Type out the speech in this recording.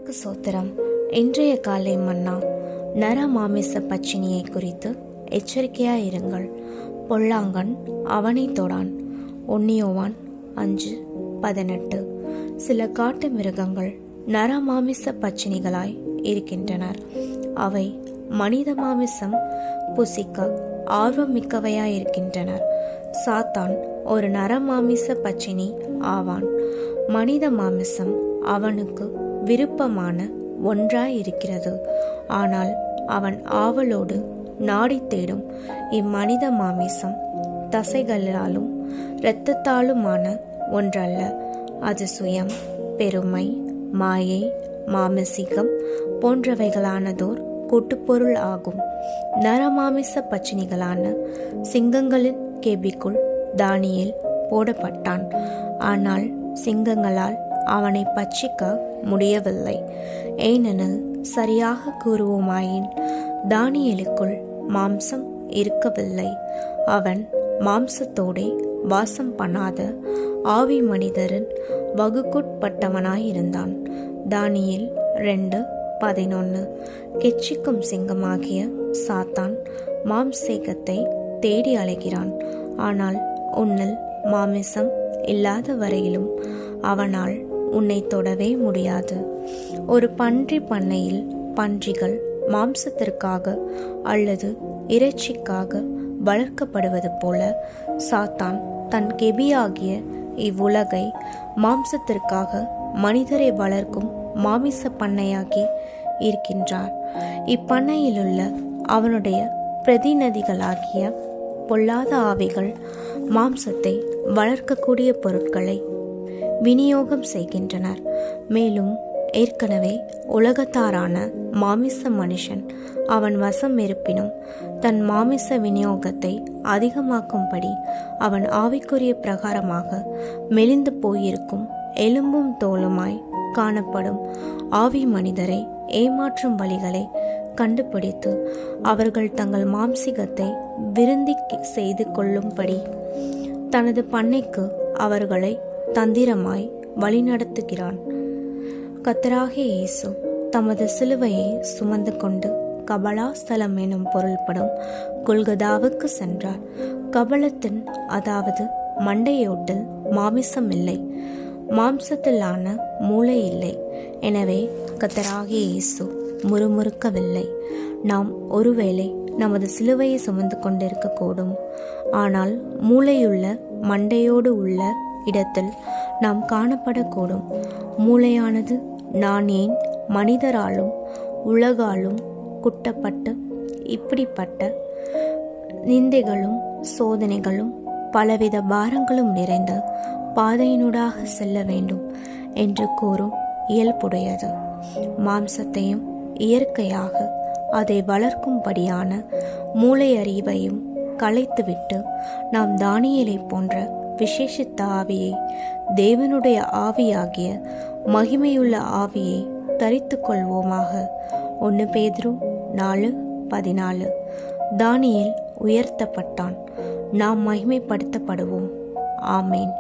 கர்த்தருக்கு சோத்திரம். இன்றைய காலை மன்னா. நர மாமிச பச்சினியை குறித்து எச்சரிக்கையாயிருங்கள். பொல்லாங்கன் அவனை தொடான். 1 யோவான் 5:18. சில காட்டு மிருகங்கள் நர மாமிச பச்சினிகளாய் இருக்கின்றனர். அவை மனித மாமிசம் புசிக்க ஆர்வம் மிக்கவையாயிருக்கின்றனர். சாத்தான் ஒரு நரமாமிச பச்சினி ஆவான். மனித மாமிசம் அவனுக்கு விருப்பமான ஒன்றாயிருக்கிறது. ஆனால் அவன் ஆவலோடு நாடி தேடும் இம்மனித மாமிசம் தசைகளாலும் இரத்தத்தாலுமான ஒன்றல்ல. அது சுயம், பெருமை, மாயை, மாமிசீகம் போன்றவைகளானதோர் கூட்டுப்பொருள் ஆகும். நரமாமிச பச்சினிகளான சிங்கங்களின் கெபிக்குள் தானியேல் போடப்பட்டான். ஆனால் சிங்கங்களால் அவனை பட்சிக்க முடியவில்லை. ஏனெனில் சரியாக கூறுவோமாயின் தானியேலுக்குள் மாம்சம் இருக்கவில்லை. அவன் மாம்சத்தோடே வாசம் பண்ணாத ஆவி மனிதரின் வகுக்குட்பட்டவனாயிருந்தான். தானியேல் 2:11. கெச்சிக்கும் சிங்கமாகிய சாத்தான் மாம்சேகத்தை தேடி அலைகிறான். ஆனால் உன்னில் மாமிசம் இல்லாத வரையிலும் அவனால் உன்னை தொடவே முடியாது. ஒரு பன்றி பண்ணையில் பன்றிகள் மாம்சத்திற்காக அல்லது இறைச்சிக்காக வளர்க்கப்படுவது போல சாத்தான் தன் கெபியாகிய இவ்வுலகை மாம்சத்திற்காக மனிதரை வளர்க்கும் மாமிச பண்ணையாகி இருக்கின்றார். இப்பண்ணையிலுள்ள அவனுடைய பிரதிநிதிகளாகிய பொல்லாத ஆவிகள் மாம்சத்தை வளர்க்கக்கூடிய பொருட்களை விநியோகம் செய்கின்றனர். மேலும் ஏற்கனவே உலகத்தாரான மாமிச மனுஷன் அவன் வசம் இருப்பினும் தன் மாமிச விநியோகத்தை அதிகமாக்கும்படி அவன் ஆவிக்குரிய பிரகாரமாக மெலிந்து போயிருக்கும் எலும்பும் தோலுமாய் காணப்படும் ஆவி மனிதரை ஏமாற்றும் வழிகளை கண்டுபிடித்து அவர்கள் தங்கள் மாம்சிகத்தை விருந்தி செய்து கொள்ளும்படி தனது பண்ணைக்கு அவர்களை தந்திரமாய் வழிநடத்துகிறான். கர்த்தராகிய இயேசு தமது சிலுவையை சுமந்து கொண்டு கபலாஸ்தலம் எனும் பொருள்படும் கொல்கதாவுக்கு சென்றார். கபலத்தின் அதாவது மண்டையோட்டில் மாமிசம் இல்லை, மாம்சத்திலான மூளை இல்லை. எனவே கர்த்தராகிய இயேசு முறுமுறுக்கவில்லை. நாம் ஒருவேளை நமது சிலுவையை சுமந்து கொண்டிருக்க கூடும். ஆனால் மூளையுள்ள மண்டையோடு உள்ள இடத்தில் நாம் காணப்படக்கூடும். மூளையானது நான் ஏன் மனிதராலும் உலகாலும் குட்டப்பட்டு இப்படிப்பட்ட நிந்தைகளும் சோதனைகளும் பலவித பாரங்களும் நிறைந்த பாதையினூடாக செல்ல வேண்டும் என்று கூறும் இயல்புடையது. மாம்சத்தையும் இயற்கையாக அதை வளர்க்கும்படியான மூளை அறிவையும் களைத்துவிட்டு நாம் தானியேலை போன்ற விசேஷித்த ஆவியை, தேவனுடைய ஆவியாகிய மகிமையுள்ள ஆவியை தரித்து கொள்வோமாக. 1 பேதுரு 4:14. தானியேல் உயர்த்தப்பட்டான், நாம் மகிமைப்படுத்தப்படுவோம். ஆமேன்.